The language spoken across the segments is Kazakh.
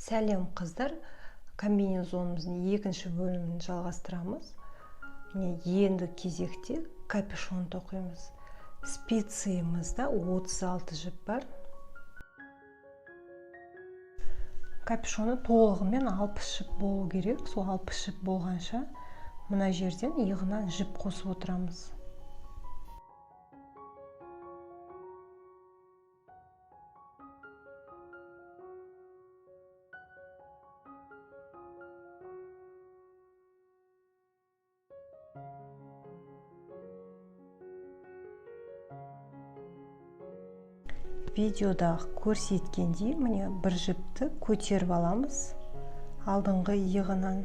Сәлем қыздар, комбинезонымыздың екінші бөлімін жалғастырамыз. Енді кезекте капюшон тоқимыз. Спицимызда 36 жіп бар. Капюшоны толығымен 60 жіп болу керек. Сол 60 жіп болғанша мына жерден иығынан жіп қосып отырамыз. Видеода көрсеткендей, міне бір жіпті көтеріп аламыз алдыңғы иығынан.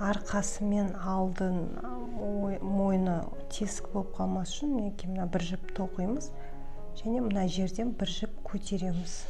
Арқасымен алдын мойны тесік болып қалмас үшін мына бір жіп тоқимыз және мына жерден бір жіп көтереміз.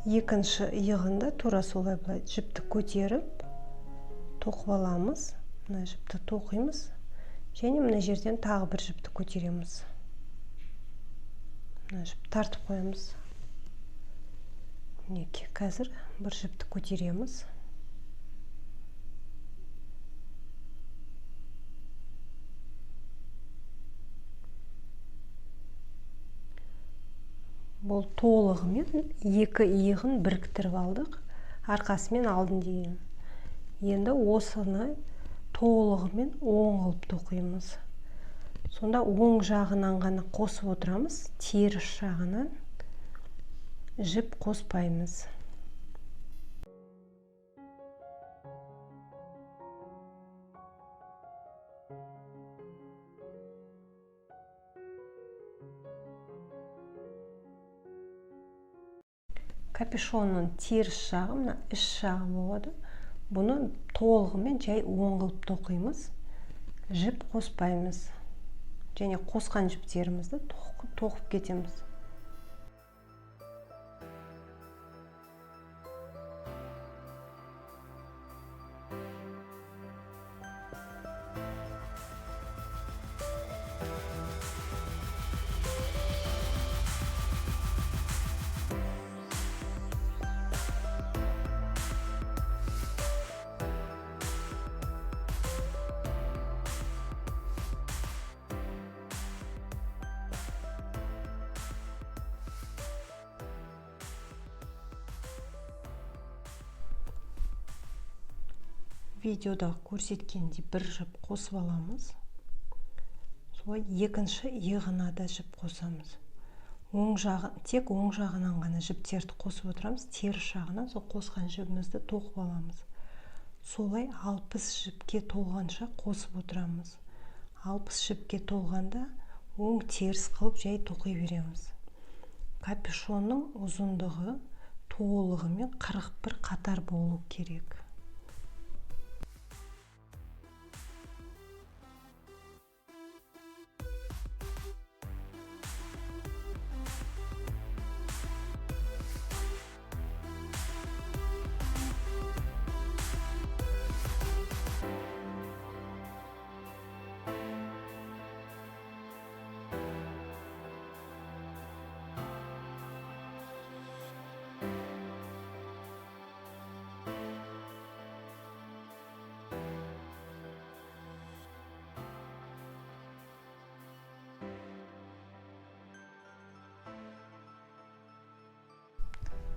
Екінші иығында тура солай былай жіпті көтеріп тоқып аламыз. Мына жіпті тоқимыз және мына жерден тағы бір жіпті көтереміз. Мына жіпті тартып қоямыз. Мінекей, қазір бір жіпті көтереміз. Бұл толығымен екі иығын біріктіріп алдық, арқасымен алдын дейін. Енді осыны толығымен оң қылып тоқимыз. Сонда оң жағынан ғана қосып отырамыз, теріс жағынан жіп қоспаймыз. Капюшонның теріс жағы, мына іш жағы болады. Бұны толығымен жай оң қылып тоқимыз. Жіп қоспаймыз. Және қосқан жіптерімізді тоқып кетеміз. Видеода көрсеткендей бір жіп қосып аламыз. Солай екінші иығына да жіп қосамыз. Тек оң жағынан ғана жіптерді қосып отырамыз. Теріс жағынан сол қосқан жібімізді тоқып аламыз. Солай 60 жіпке толғанша қосып отырамыз. 60 жіпке толғанда оң теріс қылып жай тоқи береміз. Капюшонның ұзындығы толығымен 41 қатар болу керек.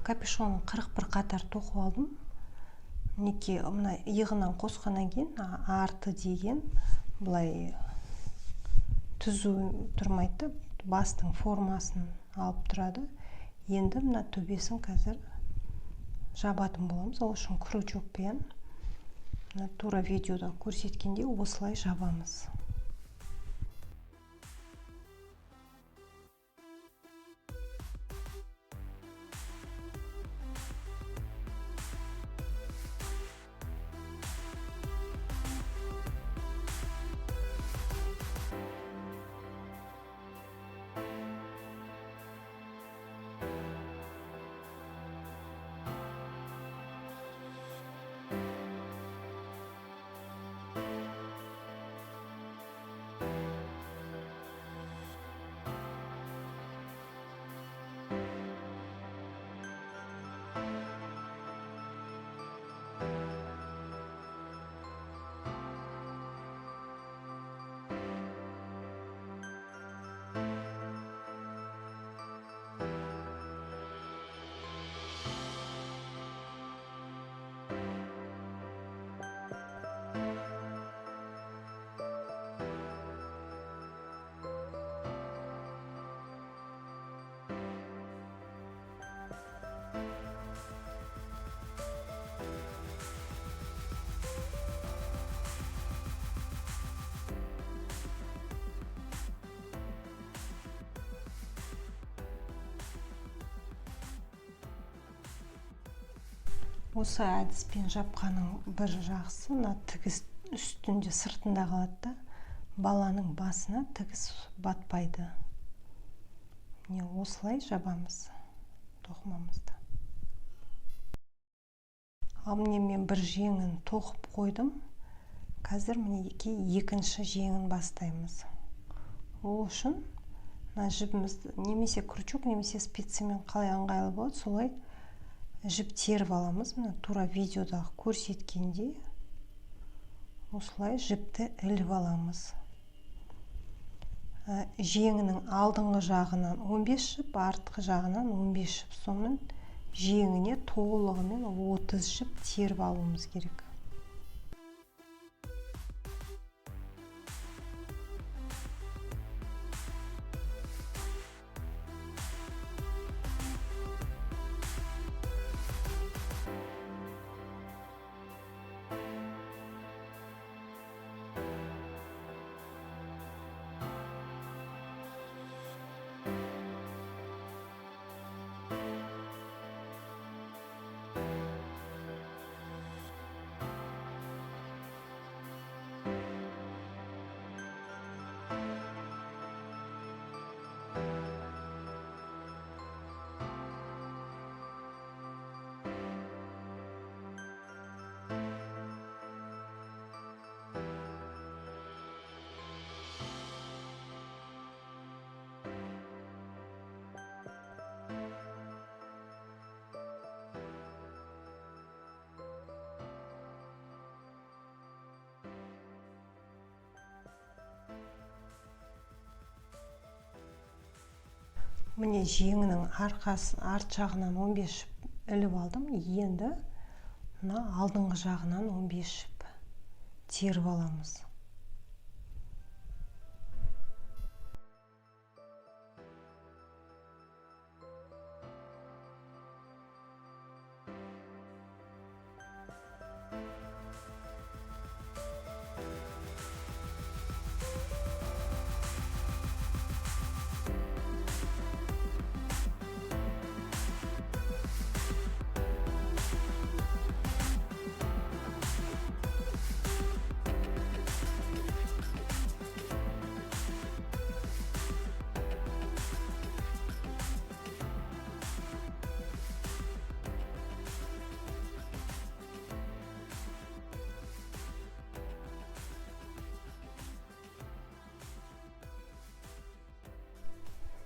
Капюшонын 41 қатар тоқып алдым. Мінекей, мына иығынан қосқаннан кейін арты деген былай түзу тұрмайды, бастың формасын алып тұрады. Енді мына төбесін қазір жабатын боламыз. Ол үшін крючокпен тура видеода көрсеткендей осылай жабамыз. Осы әдіспен жапқаның бір жақсы, мына тігіс үстінде сыртында қалады да, баланың басына тігіс батпайды. Міне осылай жабамыз тоқымамызды. Ал міне мен бір жеңін тоқып қойдым. Қазір міне екінші жеңін бастаймыз. Ол үшін мына жібімізді немесе крючок, немесе спицамен қалай ыңғайлы болады, солай жіп теріп аламыз. Міне тура видеодағы көрсеткендей осылай жіпті іліп аламыз. Жеңінің алдыңғы жағынан 15 жіп, артқы жағынан 15 жіп. Сонымен жеңіне толығымен 30 жіп теріп алуымыз керек. Міне жеңінің арт жағынан 15 жіп іліп алдым. Енді мына алдыңғы жағынан 15 жіп теріп аламыз.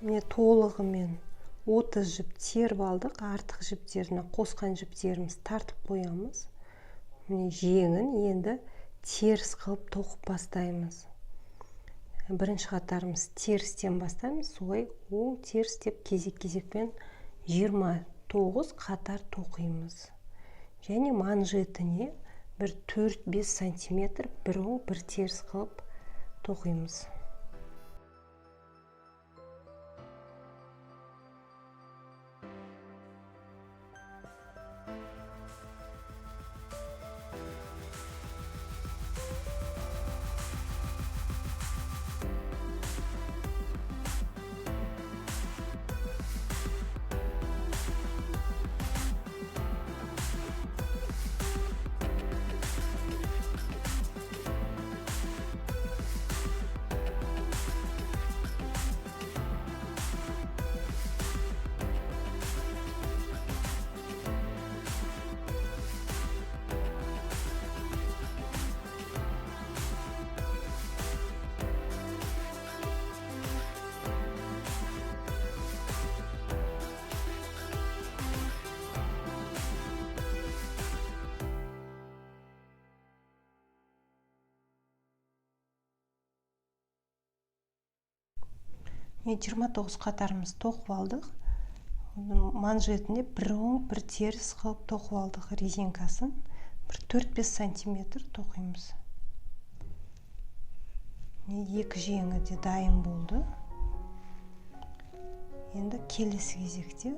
Міне толығымен 30 жіп теріп алдық. Артық жіптеріне қосқан жіптеріміз тартып қоямыз. Міне жеңін енді теріс қылып тоқып бастаймыз. Бірінші қатарымыз терістен бастаймыз. Солай оң теріс деп кезек-кезекпен 29 қатар тоқимыз. Және манжетіне бір 4-5 сантиметр бір оң бір теріс қылып тоқимыз. Мен 29 қатарымыз тоқып алдық. Манжетіне бір оң бір теріс қылып тоқып алдық резинкасын. Бір 4-5 сантиметр тоқимыз. Екі жеңі де дайын болды. Енді келесі кезекте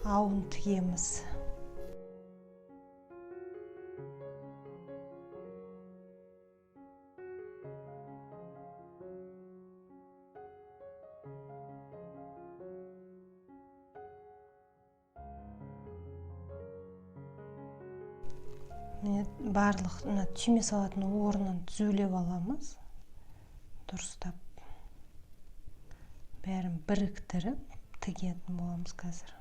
ауын тігеміз. барлық түйме салатын орнын түзулеп аламыз. Дұрыстап бәрін біріктіріп тігетін боламыз қазір.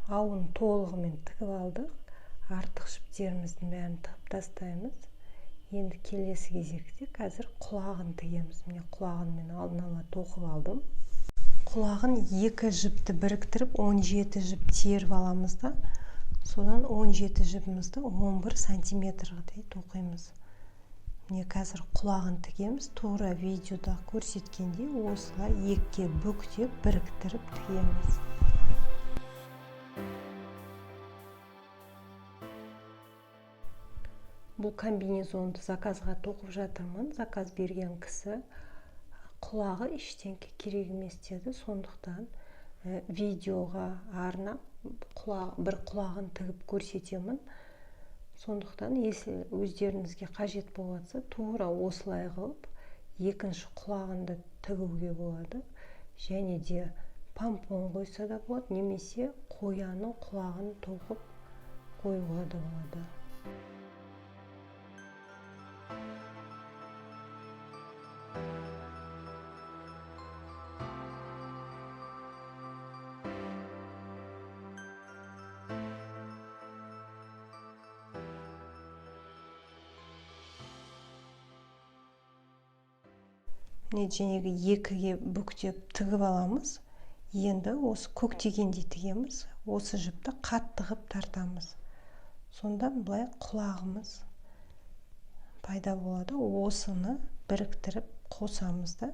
Ауын толығымен тігіп алдық. Артық жіптеріміздің бәрін тығып тастаймыз. Енді келесі кезекте қазір құлағын тігеміз. Міне құлағын мен алдын ала тоқып алдым. Құлағын 2 жіпті біріктіріп 17 жіп теріп аламыз да, содан 17 жіпімізді 11 сантиметрдей тоқимыз. Міне қазір құлағын тігеміз. Тура видеода көрсеткендей осылай екіге бүктеп біріктіріп тігеміз. Бұл комбинезонды заказға тоқып жатырмын. Заказ берген кісі құлағы ештеңке керек емес деді. Сондықтан видеоға арнап бір құлағын тігіп көрсетемін. Сондықтан өздеріңізге қажет болса, тура осылай қылып екінші құлағынды тігуге болады. Және де помпон қойса да болады, немесе қоянның құлағын тоқып қоюға да болады. Жәнегі екіге бүктеп тігіп аламыз. Енді осы көктегендей тігеміз. Осы жіпті қатты қып тартамыз. Сонда былай құлағымыз пайда болады. Осыны біріктіріп қосамыз да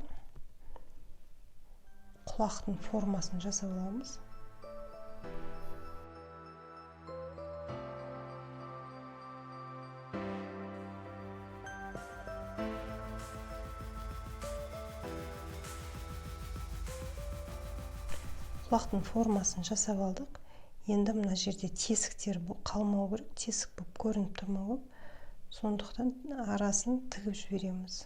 құлақтың формасын жасап аламыз. Құлақтың формасын жасап алдық. Енді мына жерде тесіктер қалмау керек, тесік болып көрініп тұрмау керек. Сондықтан арасын тігіп жібереміз.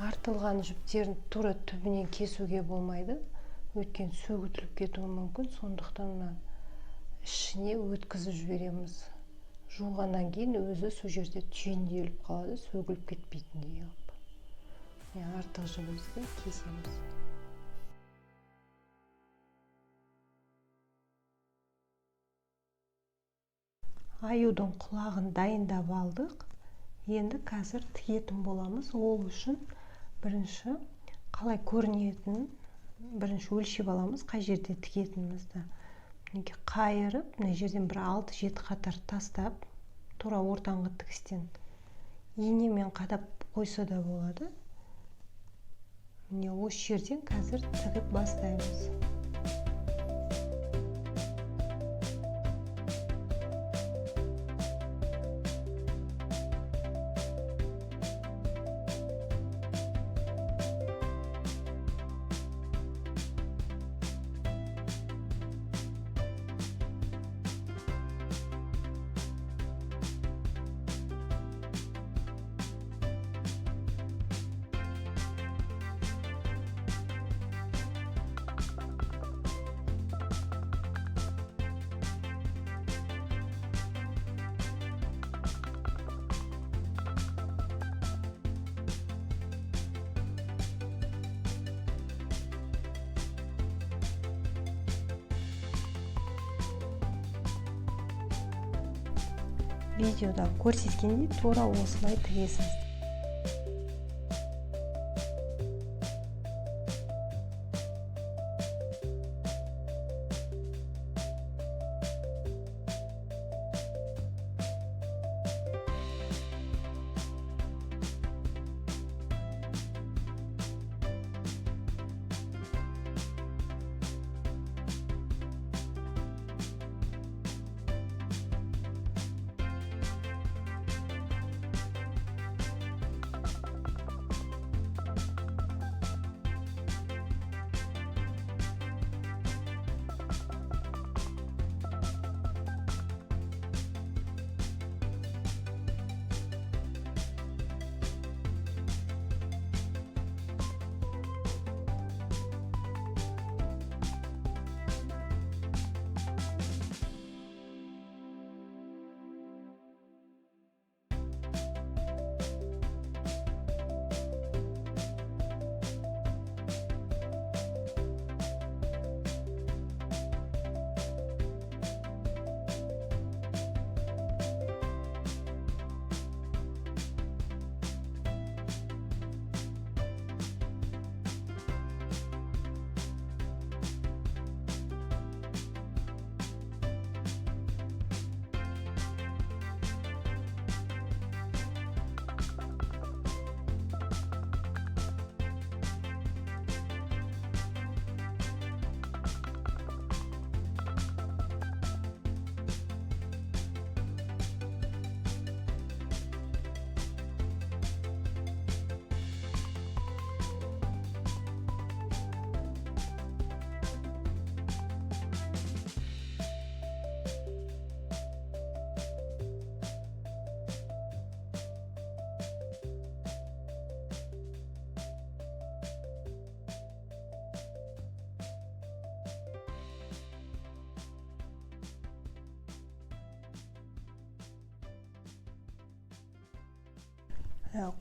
Артылған жіптерін тура түбінен кесуге болмайды. Өткен сөгітіліп кетуі мүмкін. Сондықтан ішіне өткізіп жібереміз. Жуғаннан кейін өзі сол жерде түйінделіп қалады, сөгіліп кетпейтіндей қылып. Артық жібімізді кесеміз. Аюдың құлағын дайындап алдық. Енді қазір тігетін боламыз. Ол үшін бірінші қалай көрінетінін бірінші өлшеп аламыз, қай жерде тігетінімізді. Мінекей қайырып, мына жерден бір 6-7 қатар тастап, тура ортаңғы тігістен инемен қадап қойса да болады. Міне осы жерден қазір тігіп бастаймыз. Видеода көрсеткендей тура осылай тігесіз.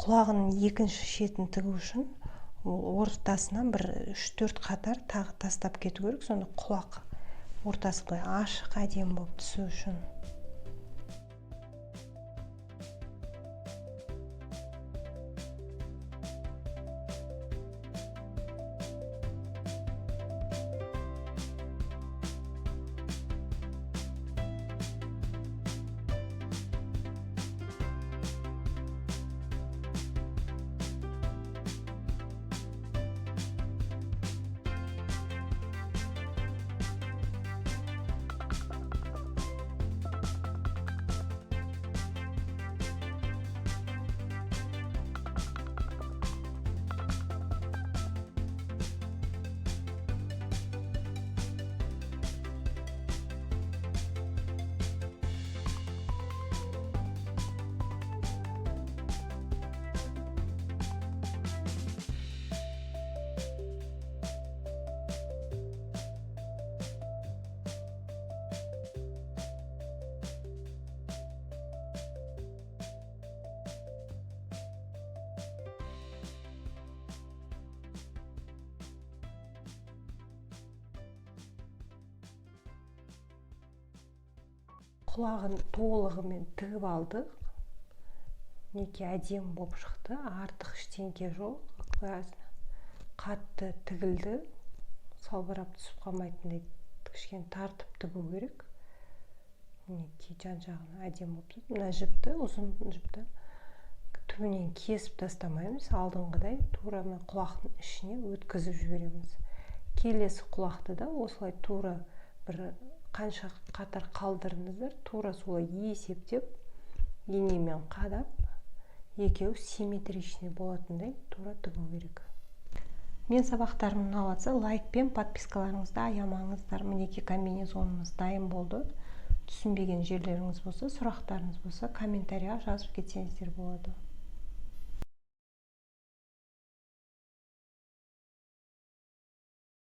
Құлағының екінші шетін тігу үшін ортасынан бір 3-4 қатар тағы тастап кету керек. Сонда құлақ ортасы былай ашық, әдемі болып түсу үшін. Құлағын толығымен тігіп алдық. Неке әдемі болып шықты. Артық ештеңке жоқ. қатты тігілді, салбырап түсіп қалмайтындай кішкене тартып тігу керек. Мінекей жан-жағына әдемі болып тұр. Мына жіпті, ұзын жіпті түбінен кесіп тастамаймыз, алдыңғыдай тура құлақтың ішіне өткізіп жібереміз. Келесі құлақты да осылай тура бір қанша қатар қалдырыңыздар, тура солай есептеп, инемен қадап, екеуі симметричный болатындай тура тігу керек. Мен сабақтарым ұнаватса, лайк пен подпискаларыңызды аямаңыздар. Мінекей комбинезонымыз дайын болды. Түсінбеген жерлеріңіз болса, сұрақтарыңыз болса, комментарияға жазып кетсеңіздер болады.